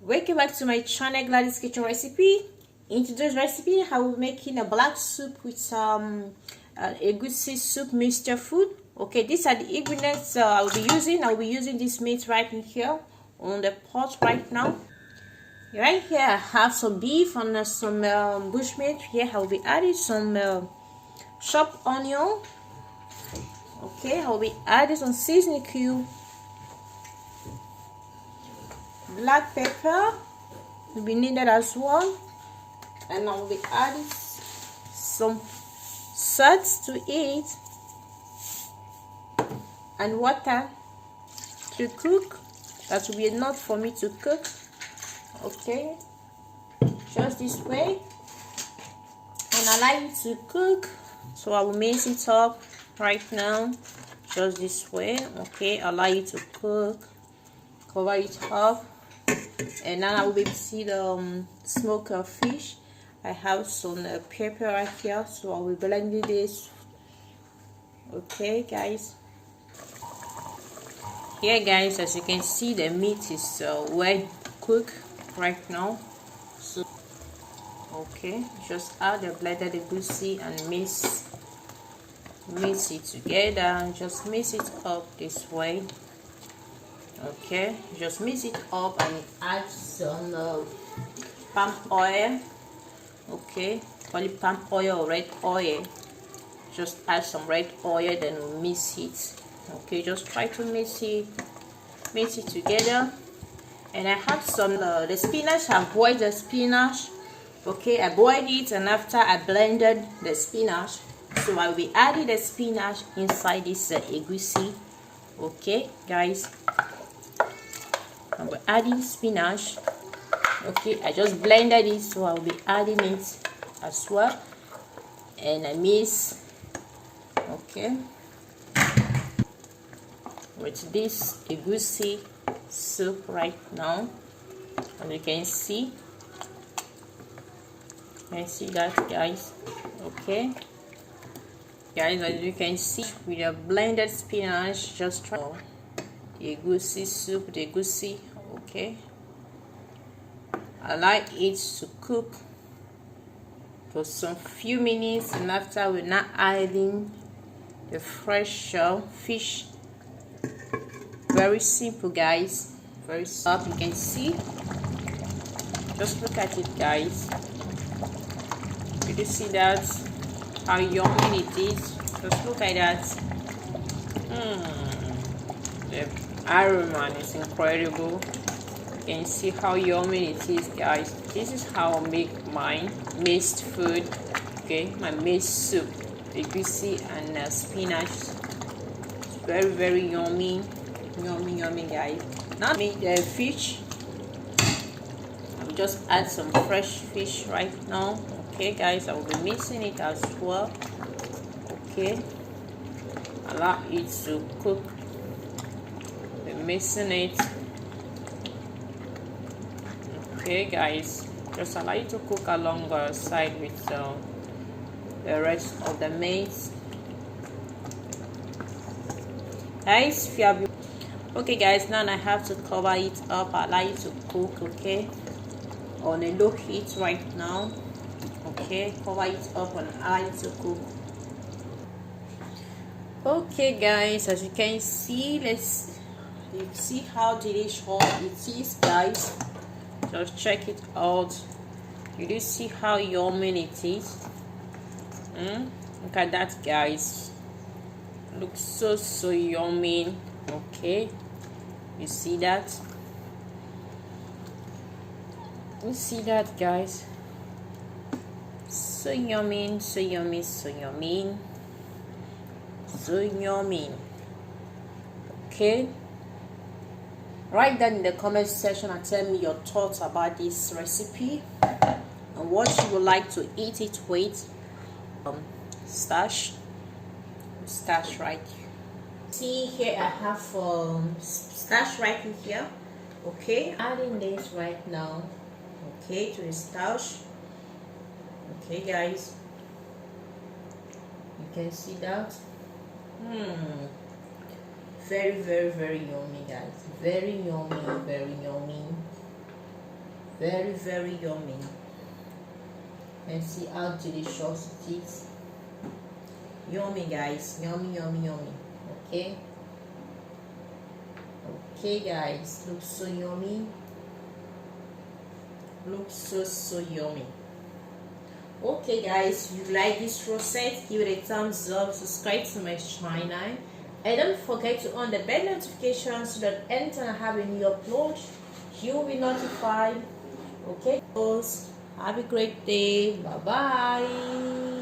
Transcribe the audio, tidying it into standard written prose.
Welcome back to my channel, Gladys Kitchen Recipe. In today's recipe, I will be making a black soup with some egusi soup mixture food. Okay, these are the ingredients I will be using. I will be using this meat right in here on the pot right now. Right here, I have some beef and some bushmeat. Here, I will be adding some chopped onion. Okay, I will be adding some seasoning cube, black pepper will be needed as well, and I will be adding some salt to it and water to cook. That will be enough for me to cook. Okay, just this way, and I like it to cook, so I will mix it up right now just this way. Okay, I like it to cook, cover it up, and now I will be see the smoked fish. I have some pepper right here, so I will blend this. Okay guys, here guys, as you can see, the meat is well cooked right now. So okay, just add the blended egusi and mix it together, and just mix it up this way. Okay, just mix it up and add some palm oil. Okay, call it palm oil or red oil. Just add some red oil, then we'll mix it. Okay, just try to mix it together. And I have some the spinach. I boiled the spinach. Okay, I boiled it, and after I blended the spinach, so I will be adding the spinach inside this egusi. Okay guys, I'm adding spinach. Okay, I just blended it, so I'll be adding it as well, and I mix. Okay, with this egusi soup right now, as you can see that guys. Okay guys, as you can see, with a blended spinach, just try the egusi soup, the egusi. Okay, I like it to cook for some few minutes, and after we're not adding the fresh fish. Very simple guys, very soft. You can see, just look at it guys. Did you see that, how yummy it is? Just look at that. The aroma is incredible. You can see how yummy it is guys. This is how I make my mixed food. Okay, my mixed soup, egusi and spinach. It's very, very yummy guys. Now make the fish. I'll just add some fresh fish right now. Okay guys, I will be mixing it as well. Okay, allow it to cook. Be mixing it. Okay guys, just allow it to cook along the side with the rest of the meat. Guys, if you have, okay guys, now I have to cover it up. Allow it to cook. Okay, on a low heat right now. Okay, cover it up and allow it to cook. Okay guys, as you can see, you see how delicious it is guys. Just check it out. You do see how yummy it is. Look at that guys, looks so yummy. Okay, you see that, guys, so yummy, so yummy, so yummy, so yummy. Okay, write down in the comment section and tell me your thoughts about this recipe and what you would like to eat it with. Stash right here. See here, I have stash right in here. Okay, adding this right now. Okay, to the stash. Okay guys, you can see that. Very, very, very yummy guys. Very yummy, very yummy. Very, very yummy. And see how delicious it is. Yummy, guys. Yummy, yummy, yummy. Okay. Okay, guys. Looks so yummy. Looks so yummy. Okay, guys, if you like this recipe, give it a thumbs up, subscribe to my channel, and don't forget to on the bell notification so that anytime I have a new upload, you will be notified. Okay, guys, have a great day. Bye bye.